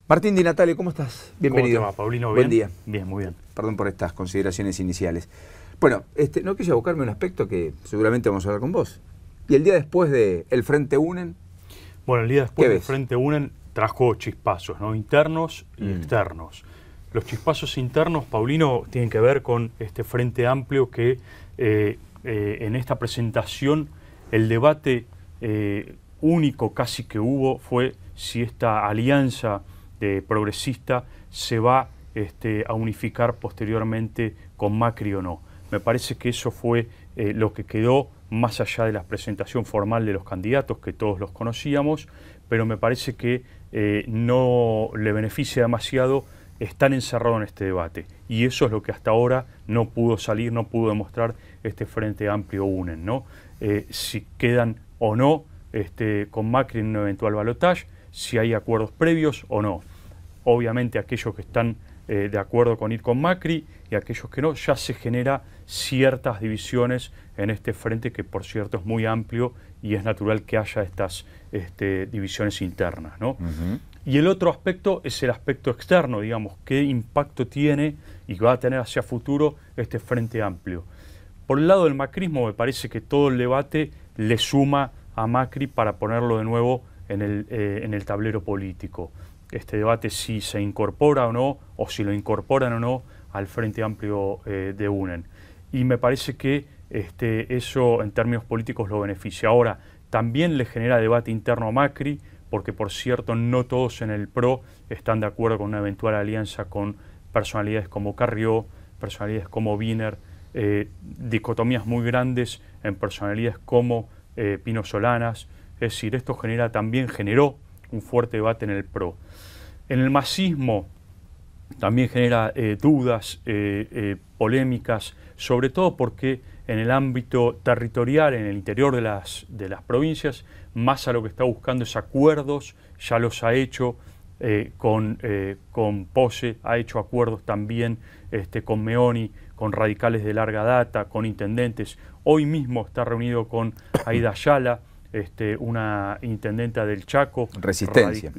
Martín Di Natale, ¿cómo estás? Bienvenido. ¿Cómo te va, Paulino? Buen ¿Bien? día. Bien, muy bien. Perdón por estas consideraciones iniciales. Bueno, no quise abocarme a un aspecto que seguramente vamos a hablar con vos. Y el día después de el Frente Unen. Bueno, el día después ¿Qué del ves? Frente Unen trajo chispazos, ¿no? Internos y externos. Los chispazos internos, Paulino, tienen que ver con este Frente Amplio que en esta presentación el debate único casi que hubo fue si esta alianza progresista se va a unificar posteriormente con Macri o no. Me parece que eso fue lo que quedó más allá de la presentación formal de los candidatos, que todos los conocíamos, pero me parece que no le beneficia demasiado estar encerrado en este debate. Y eso es lo que hasta ahora no pudo salir, no pudo demostrar este Frente Amplio Unen, ¿no? Si quedan o no con Macri en un eventual balotaje, si hay acuerdos previos o no. Obviamente aquellos que están de acuerdo con ir con Macri y aquellos que no, ya se genera ciertas divisiones en este frente que por cierto es muy amplio y es natural que haya estas divisiones internas, ¿no? Y el otro aspecto es el aspecto externo, digamos, qué impacto tiene y va a tener hacia futuro este Frente Amplio. Por el lado del macrismo me parece que todo el debate le suma a Macri para ponerlo de nuevo en el tablero político. Este debate si se incorpora o no, o si lo incorporan o no al Frente Amplio de Unen. Y me parece que eso en términos políticos lo beneficia. Ahora, también le genera debate interno a Macri, porque por cierto no todos en el PRO están de acuerdo con una eventual alianza con personalidades como Carrió, personalidades como Wiener, dicotomías muy grandes en personalidades como Pino Solanas. Es decir, esto también generó un fuerte debate en el PRO. En el masismo también genera dudas, polémicas, sobre todo porque en el ámbito territorial, en el interior de las provincias, Massa lo que está buscando es acuerdos, ya los ha hecho con Pose, ha hecho acuerdos también con Meoni, con radicales de larga data, con intendentes. Hoy mismo está reunido con Aida Ayala, una intendenta del Chaco. Resistencia.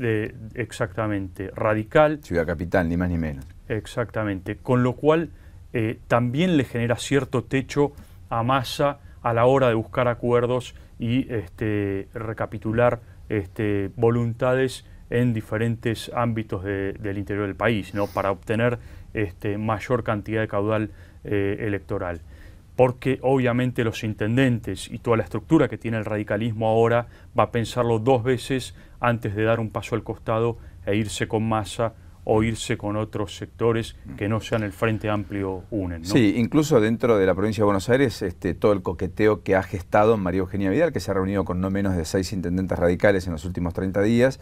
Exactamente, radical. Ciudad Capital, ni más ni menos. Exactamente, con lo cual también le genera cierto techo a Massa a la hora de buscar acuerdos y recapitular voluntades en diferentes ámbitos del interior del país, ¿no? Para obtener mayor cantidad de caudal electoral. Porque obviamente los intendentes y toda la estructura que tiene el radicalismo ahora va a pensarlo dos veces antes de dar un paso al costado e irse con Massa o irse con otros sectores que no sean el Frente Amplio Unen, ¿no? Sí, incluso dentro de la provincia de Buenos Aires, todo el coqueteo que ha gestado María Eugenia Vidal, que se ha reunido con no menos de 6 intendentes radicales en los últimos 30 días,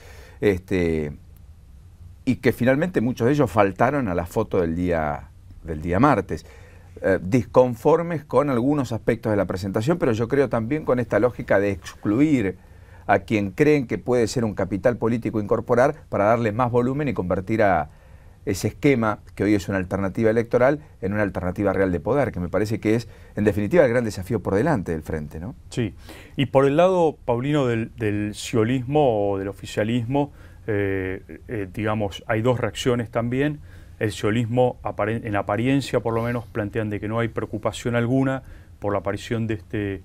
y que finalmente muchos de ellos faltaron a la foto del día martes. Disconformes con algunos aspectos de la presentación, pero yo creo también con esta lógica de excluir a quien creen que puede ser un capital político incorporar para darle más volumen y convertir a ese esquema, que hoy es una alternativa electoral, en una alternativa real de poder, que me parece que es, en definitiva, el gran desafío por delante del frente, ¿no? Sí, y por el lado, Paulino, del sciolismo o del oficialismo, digamos, hay dos reacciones también. El sciolismo, en apariencia por lo menos, plantean de que no hay preocupación alguna por la aparición de este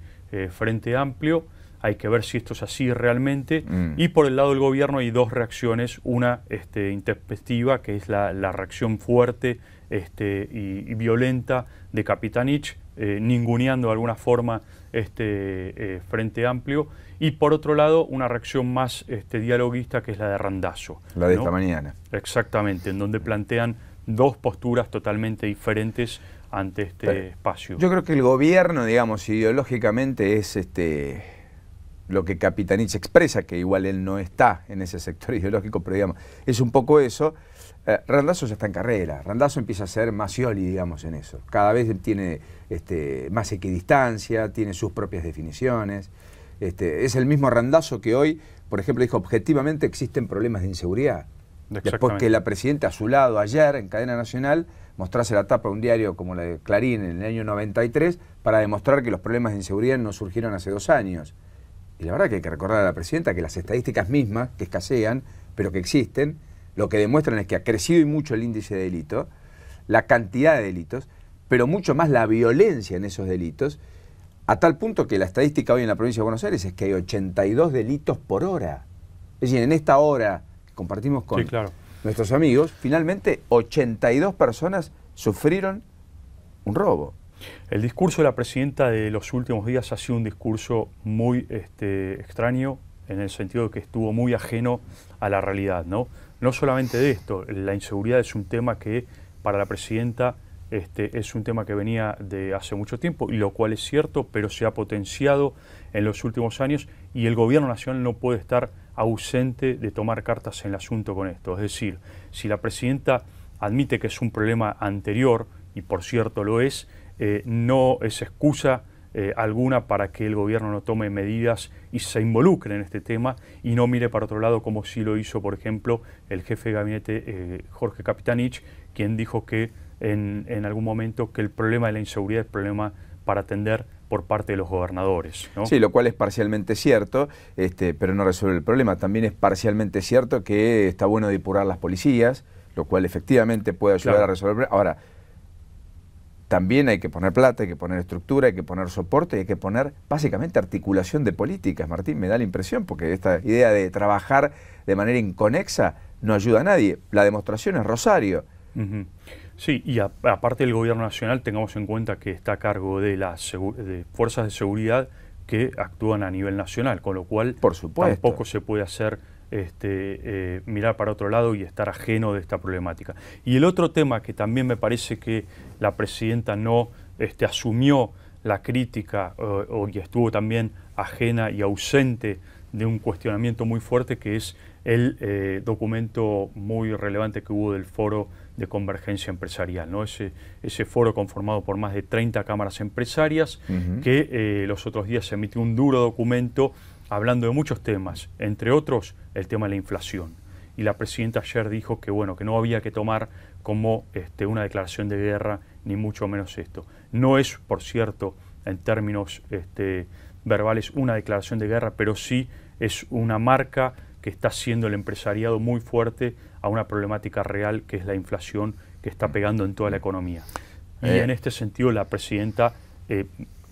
Frente Amplio. Hay que ver si esto es así realmente. Y por el lado del gobierno hay dos reacciones. Una intempestiva, que es la reacción fuerte y violenta de Capitanich, ninguneando de alguna forma Frente Amplio. Y por otro lado, una reacción más dialoguista, que es la de Randazzo. La de ¿no? esta mañana. Exactamente, en donde plantean dos posturas totalmente diferentes ante espacio. Yo creo que el gobierno, digamos, ideológicamente es lo que Capitanich expresa, que igual él no está en ese sector ideológico, pero digamos, es un poco eso. Randazzo ya está en carrera. Randazzo empieza a ser más Scioli, digamos, en eso. Cada vez tiene más equidistancia, tiene sus propias definiciones. Es el mismo Randazzo que hoy, por ejemplo, dijo objetivamente existen problemas de inseguridad. Después que la presidenta a su lado ayer en cadena nacional mostrase la tapa de un diario como la de Clarín en el año 93 para demostrar que los problemas de inseguridad no surgieron hace 2 años. Y la verdad que hay que recordar a la presidenta que las estadísticas mismas, que escasean, pero que existen, lo que demuestran es que ha crecido y mucho el índice de delito, la cantidad de delitos, pero mucho más la violencia en esos delitos, a tal punto que la estadística hoy en la provincia de Buenos Aires es que hay 82 delitos por hora. Es decir, en esta hora que compartimos con nuestros amigos, finalmente 82 personas sufrieron un robo. El discurso de la presidenta de los últimos días ha sido un discurso muy extraño, en el sentido de que estuvo muy ajeno a la realidad, ¿no? No solamente de esto, la inseguridad es un tema que para la presidenta es un tema que venía de hace mucho tiempo, y lo cual es cierto, pero se ha potenciado en los últimos años, y el gobierno nacional no puede estar ausente de tomar cartas en el asunto con esto. Es decir, si la presidenta admite que es un problema anterior, y por cierto lo es, no es excusa alguna para que el gobierno no tome medidas y se involucre en este tema y no mire para otro lado, como sí lo hizo, por ejemplo, el jefe de gabinete Jorge Capitanich, quien dijo que en algún momento que el problema de la inseguridad es problema para atender por parte de los gobernadores, ¿no? Sí, lo cual es parcialmente cierto, pero no resuelve el problema. También es parcialmente cierto que está bueno depurar las policías, lo cual efectivamente puede ayudar a resolver el problema. Ahora, también hay que poner plata, hay que poner estructura, hay que poner soporte, hay que poner básicamente articulación de políticas, Martín, me da la impresión, porque esta idea de trabajar de manera inconexa no ayuda a nadie. La demostración es Rosario. Sí, y aparte del gobierno nacional, tengamos en cuenta que está a cargo de las fuerzas de seguridad que actúan a nivel nacional, con lo cual por supuesto, tampoco se puede hacer mirar para otro lado y estar ajeno de esta problemática. Y el otro tema que también me parece que la presidenta no asumió la crítica y estuvo también ajena y ausente de un cuestionamiento muy fuerte, que es el documento muy relevante que hubo del Foro de Convergencia Empresarial, ¿no? Ese foro conformado por más de 30 cámaras empresarias, que los otros días se emitió un duro documento hablando de muchos temas, entre otros el tema de la inflación. Y la presidenta ayer dijo que, bueno, que no había que tomar como una declaración de guerra, ni mucho menos esto. No es, por cierto, en términos verbales una declaración de guerra, pero sí es una marca que está haciendo el empresariado muy fuerte a una problemática real, que es la inflación que está pegando en toda la economía. Y en este sentido la presidenta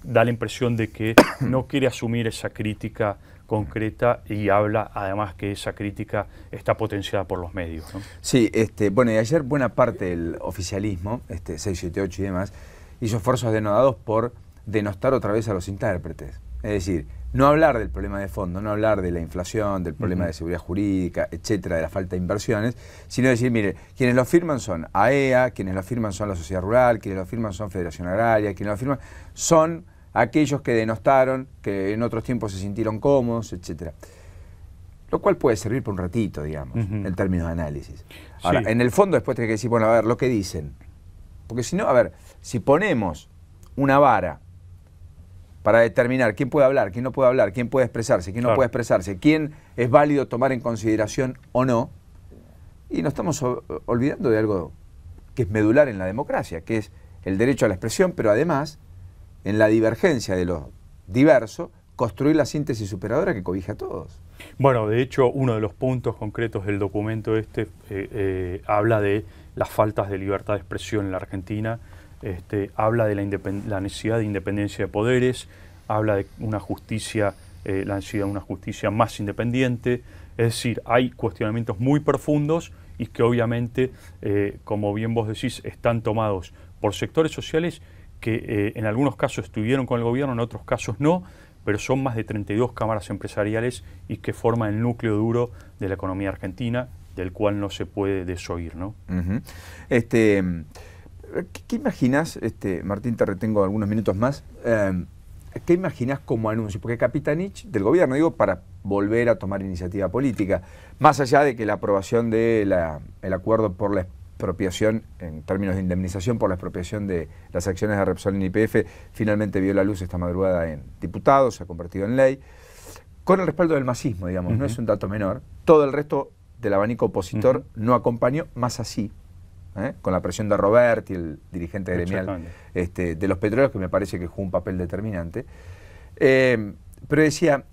da la impresión de que no quiere asumir esa crítica concreta, y habla además que esa crítica está potenciada por los medios, ¿no? Sí, bueno, y ayer buena parte del oficialismo, 678 y demás, hizo esfuerzos denodados por denostar otra vez a los intérpretes. Es decir, no hablar del problema de fondo, no hablar de la inflación, del problema de seguridad jurídica, etcétera, de la falta de inversiones, sino decir, mire, quienes lo firman son AEA, quienes lo firman son la sociedad rural, quienes lo firman son Federación Agraria, quienes lo firman son aquellos que denostaron, que en otros tiempos se sintieron cómodos, etcétera. Lo cual puede servir por un ratito, digamos, en términos de análisis. Ahora, en el fondo después tenés que decir, bueno, a ver, lo que dicen. Porque si no, a ver, si ponemos una vara para determinar quién puede hablar, quién no puede hablar, quién puede expresarse, quién no puede expresarse, quién es válido tomar en consideración o no, y nos estamos olvidando de algo que es medular en la democracia, que es el derecho a la expresión, pero además, en la divergencia de lo diverso, construir la síntesis superadora que cobija a todos. Bueno, de hecho, uno de los puntos concretos del documento habla de las faltas de libertad de expresión en la Argentina, habla de la necesidad de independencia de poderes, habla de una justicia, la necesidad de una justicia más independiente. Es decir, hay cuestionamientos muy profundos y que obviamente, como bien vos decís, están tomados por sectores sociales que en algunos casos estuvieron con el gobierno, en otros casos no, pero son más de 32 cámaras empresariales y que forman el núcleo duro de la economía argentina, del cual no se puede desoír, ¿no? ¿Qué imaginas, Martín, te retengo algunos minutos más, qué imaginas como anuncio? Porque Capitanich, del gobierno, digo, para volver a tomar iniciativa política, más allá de que la aprobación del acuerdo por la expropiación, en términos de indemnización por la expropiación de las acciones de Repsol en YPF, finalmente vio la luz esta madrugada en diputados, se ha convertido en ley, con el respaldo del masismo, digamos, no es un dato menor. Todo el resto del abanico opositor no acompañó, más así, con la presión de Roberti, el dirigente gremial de los petróleos, que me parece que jugó un papel determinante. Pero decía,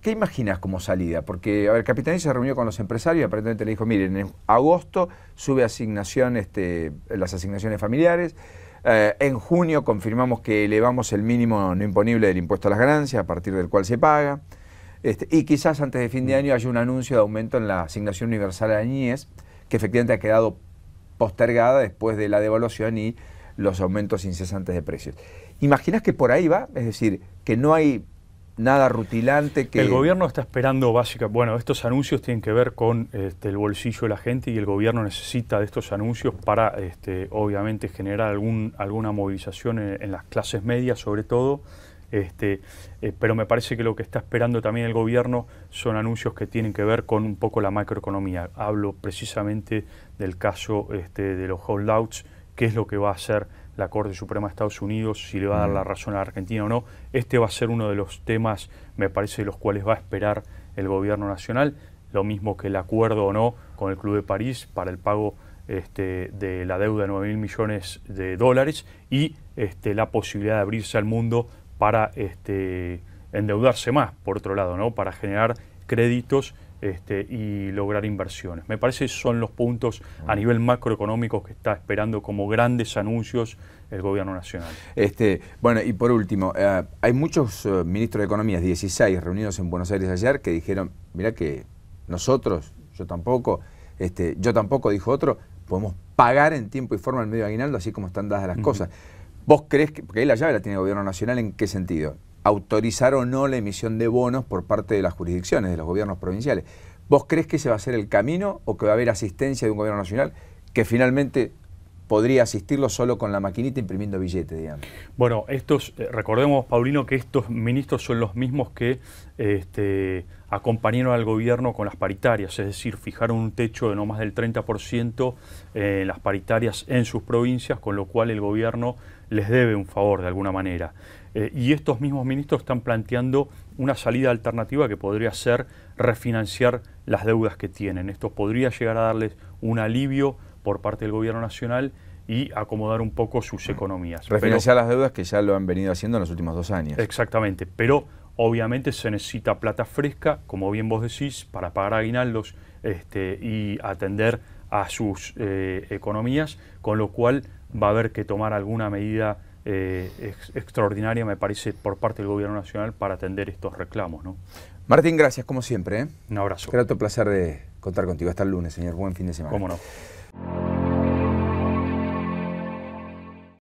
¿qué imaginas como salida? Porque, a ver, Capitanich se reunió con los empresarios y aparentemente le dijo, miren, en agosto sube asignación, las asignaciones familiares, en junio confirmamos que elevamos el mínimo no imponible del impuesto a las ganancias, a partir del cual se paga, y quizás antes de fin de año haya un anuncio de aumento en la asignación universal a la niñez, que efectivamente ha quedado postergada después de la devaluación y los aumentos incesantes de precios. ¿Imaginas que por ahí va? Es decir, que no hay nada rutilante que... El gobierno está esperando básicamente, bueno, estos anuncios tienen que ver con el bolsillo de la gente y el gobierno necesita de estos anuncios para, obviamente, generar alguna movilización en las clases medias, sobre todo. Pero me parece que lo que está esperando también el gobierno son anuncios que tienen que ver con un poco la macroeconomía. Hablo precisamente del caso de los holdouts, qué es lo que va a hacer la Corte Suprema de Estados Unidos, si le va a dar la razón a la Argentina o no. Va a ser uno de los temas, me parece, de los cuales va a esperar el gobierno nacional, lo mismo que el acuerdo o no con el Club de París para el pago de la deuda de 9.000 millones de dólares y la posibilidad de abrirse al mundo para endeudarse más, por otro lado, ¿no? Para generar créditos y lograr inversiones. Me parece que son los puntos a nivel macroeconómico que está esperando como grandes anuncios el gobierno nacional. Bueno, y por último, hay muchos ministros de Economía, 16 reunidos en Buenos Aires ayer, que dijeron, mira que nosotros, yo tampoco, dijo otro, podemos pagar en tiempo y forma el medio aguinaldo, así como están dadas las cosas. ¿Vos crees que, porque ahí la llave la tiene el gobierno nacional, en qué sentido? Autorizar o no la emisión de bonos por parte de las jurisdicciones, de los gobiernos provinciales. ¿Vos crees que ese va a ser el camino o que va a haber asistencia de un gobierno nacional que finalmente podría asistirlo solo con la maquinita imprimiendo billetes, digamos? Bueno, recordemos, Paulino, que estos ministros son los mismos que acompañaron al gobierno con las paritarias, es decir, fijaron un techo de no más del 30% en las paritarias en sus provincias, con lo cual el gobierno les debe un favor de alguna manera. Y estos mismos ministros están planteando una salida alternativa que podría ser refinanciar las deudas que tienen. Esto podría llegar a darles un alivio por parte del gobierno nacional y acomodar un poco sus economías. Refinanciar las deudas que ya lo han venido haciendo en los últimos 2 años. Exactamente, pero obviamente se necesita plata fresca, como bien vos decís, para pagar aguinaldos y atender a sus economías, con lo cual va a haber que tomar alguna medida extraordinaria, me parece, por parte del gobierno nacional para atender estos reclamos, ¿no? Martín, gracias como siempre. Un abrazo. Grato placer de contar contigo. Hasta el lunes, señor. Buen fin de semana. Cómo no.